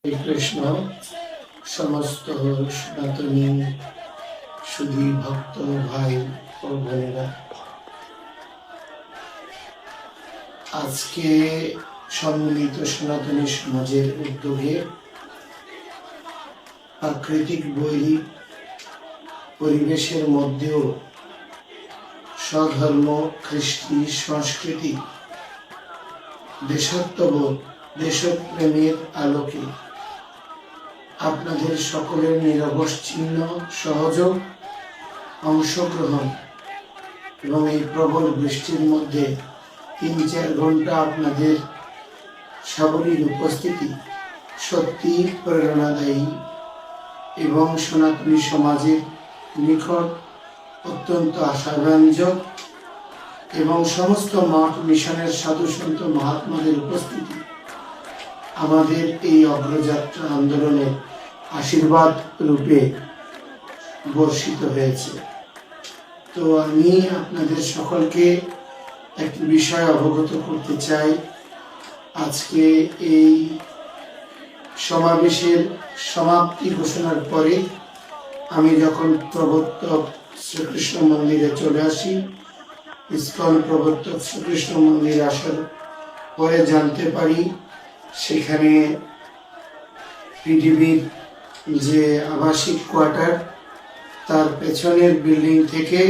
কৃষ্ণ সমস্ত সনাতনী সুধী ভক্ত ভাই ও বোনেরা, আজকে সম্মিলিত সনাতনী সমাজের উদ্যোগে প্রাকৃতিক বৈরী পরিবেশের মধ্যেও স্বধর্ম, কৃষ্টি, সংস্কৃতি, দেশাত্মবোধ, দেশপ্রেমের আলোকে আপনাদের সকলের নিরবচ্ছিন্ন সহযোগ, অংশগ্রহণ এবং এই প্রবল বৃষ্টির মধ্যে ৩-৪ ঘন্টা আপনাদের সাবলীল উপস্থিতি সত্যি প্রেরণাদায়ী এবং সনাতনী সমাজের নিকট অত্যন্ত আশাব্যঞ্জক। এবং সমস্ত মঠ মিশনের সাধু সন্ত মহাত্মাদের উপস্থিতি আমাদের এই অগ্রযাত্রা আন্দোলনের আশীর্বাদ রূপে বর্ষিত হয়েছে। তো আমি আপনাদের সকলকে একটি বিষয় অবগত করতে চাই। আজকে এই সমাবেশের সমাপ্তি ঘোষণার পরে আমি যখন প্রবর্তক শ্রীকৃষ্ণ মন্দিরে চলে আসি, ইস্কন প্রবর্তক শ্রীকৃষ্ণ মন্দিরে আসার পরে জানতে পারি সেখানে পিডিবির যে আবাসিক কোয়ার্টার, তার পেছনের বিল্ডিং থেকে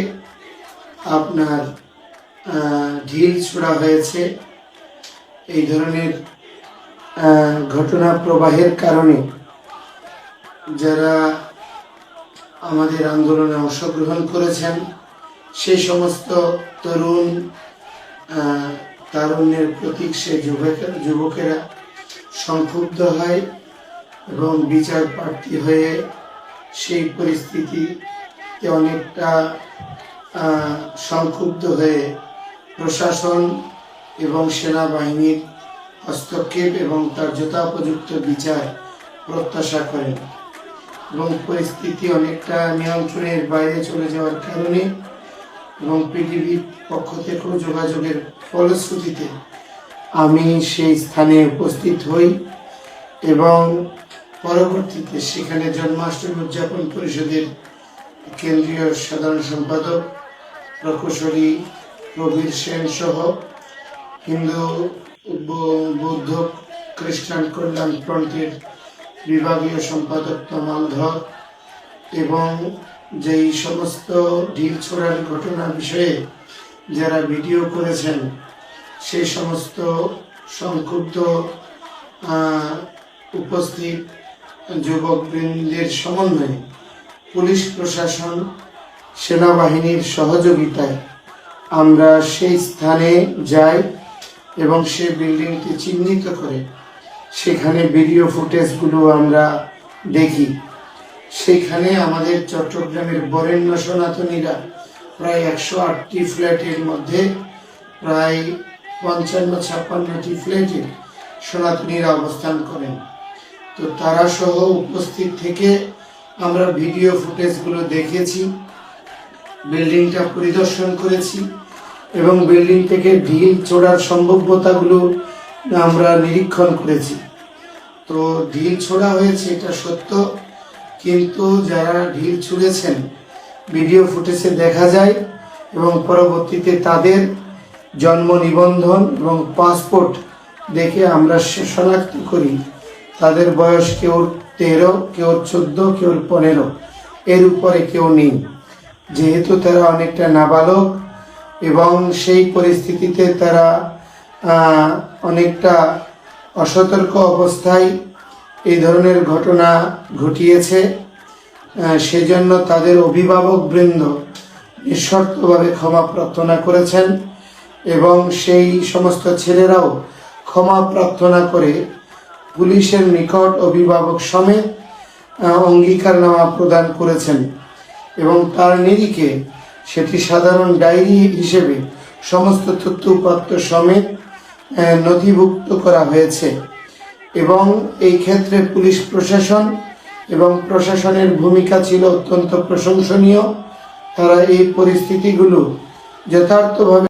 আপনার ঢিল ছোড়া হয়েছে। এই ধরনের ঘটনা প্রবাহের কারণে যারা আমাদের আন্দোলনে অংশগ্রহণ করেছেন সেই সমস্ত তরুণ তারুণ্যের প্রতীক সে যুবকেরা সংক্ষুব্ধ হয় এবং বিচার প্রার্থী হয়ে সেই পরিস্থিতিতে অনেকটা সংক্ষুব্ধ হয়ে প্রশাসন এবং সেনাবাহিনীর হস্তক্ষেপ এবং তার যথোপযুক্ত বিচার প্রত্যাশা করেন এবং পরিস্থিতি অনেকটা নিয়ন্ত্রণের বাইরে চলে যাওয়ার কারণে এবং পৃথিবীর পক্ষ থেকেও যোগাযোগের ফলশ্রুতিতে আমি সেই স্থানে উপস্থিত হই এবং পরবর্তীতে সেখানে জন্মাষ্টমী উদযাপন পরিষদের কেন্দ্রীয় সাধারণ সম্পাদক প্রকৌশলী প্রবীর সেন সহ হিন্দু, বৌদ্ধ, খ্রিস্টান কল্যাণ ফ্রন্টের বিভাগীয় সম্পাদক তমাল ধর এবং যেই সমস্ত ঢিল ছোড়ার ঘটনা বিষয়ে যারা ভিডিও করেছেন সেই সমস্ত সংক্ষুব্ধ উপস্থিত যুবকবৃন্দের সমন্বয়ে পুলিশ প্রশাসন, সেনাবাহিনীর সহযোগিতায় আমরা সেই স্থানে যাই এবং সেই বিল্ডিংটি চিহ্নিত করে সেখানে ভিডিও ফুটেজগুলো আমরা দেখি। সেখানে আমাদের চট্টগ্রামের বরেণ্য সনাতনীরা প্রায় 108টি ফ্ল্যাটের মধ্যে প্রায় 55-56টি ফ্ল্যাটে সনাতনীরা অবস্থান করেন। তো তারা সহ উপস্থিত থেকে আমরা ভিডিও ফুটেজগুলো দেখেছি, বিল্ডিংটা পরিদর্শন করেছি এবং বিল্ডিং থেকে ঢিল ছোড়ার সম্ভাব্যতাগুলো আমরা নিরীক্ষণ করেছি। তো ঢিল ছোড়া হয়েছে এটা সত্য, কিন্তু যারা ঢিল ছুঁড়েছেন ভিডিও ফুটেজে দেখা যায় এবং পরবর্তীতে তাদের জন্ম নিবন্ধন এবং পাসপোর্ট দেখে আমরা শনাক্ত করি তাদের বয়স কেউ 13, কেউ 14, কেউ 15, এর উপরে কেউ নেই। যেহেতু তারা অনেকটা নাবালক এবং সেই পরিস্থিতিতে তারা অনেকটা অসতর্ক অবস্থায় এই ধরনের ঘটনা ঘটিয়েছে, সেজন্য তাদের অভিভাবক বৃন্দ নিঃশর্তভাবে ক্ষমা প্রার্থনা করেছেন এবং সেই সমস্ত ছেলেরাও ক্ষমা প্রার্থনা করে পুলিশের নিকট অভিভাবক সমেত অঙ্গীকারনামা প্রদান করেছেন এবং তার নিরিখে সেটি সাধারণ ডায়েরি হিসেবে সমস্ত তথ্য উপাত্ত সমেত নথিভুক্ত করা হয়েছে। এবং এই ক্ষেত্রে পুলিশ প্রশাসন এবং প্রশাসনের ভূমিকা ছিল অত্যন্ত প্রশংসনীয়। তারা এই পরিস্থিতিগুলো যথার্থভাবে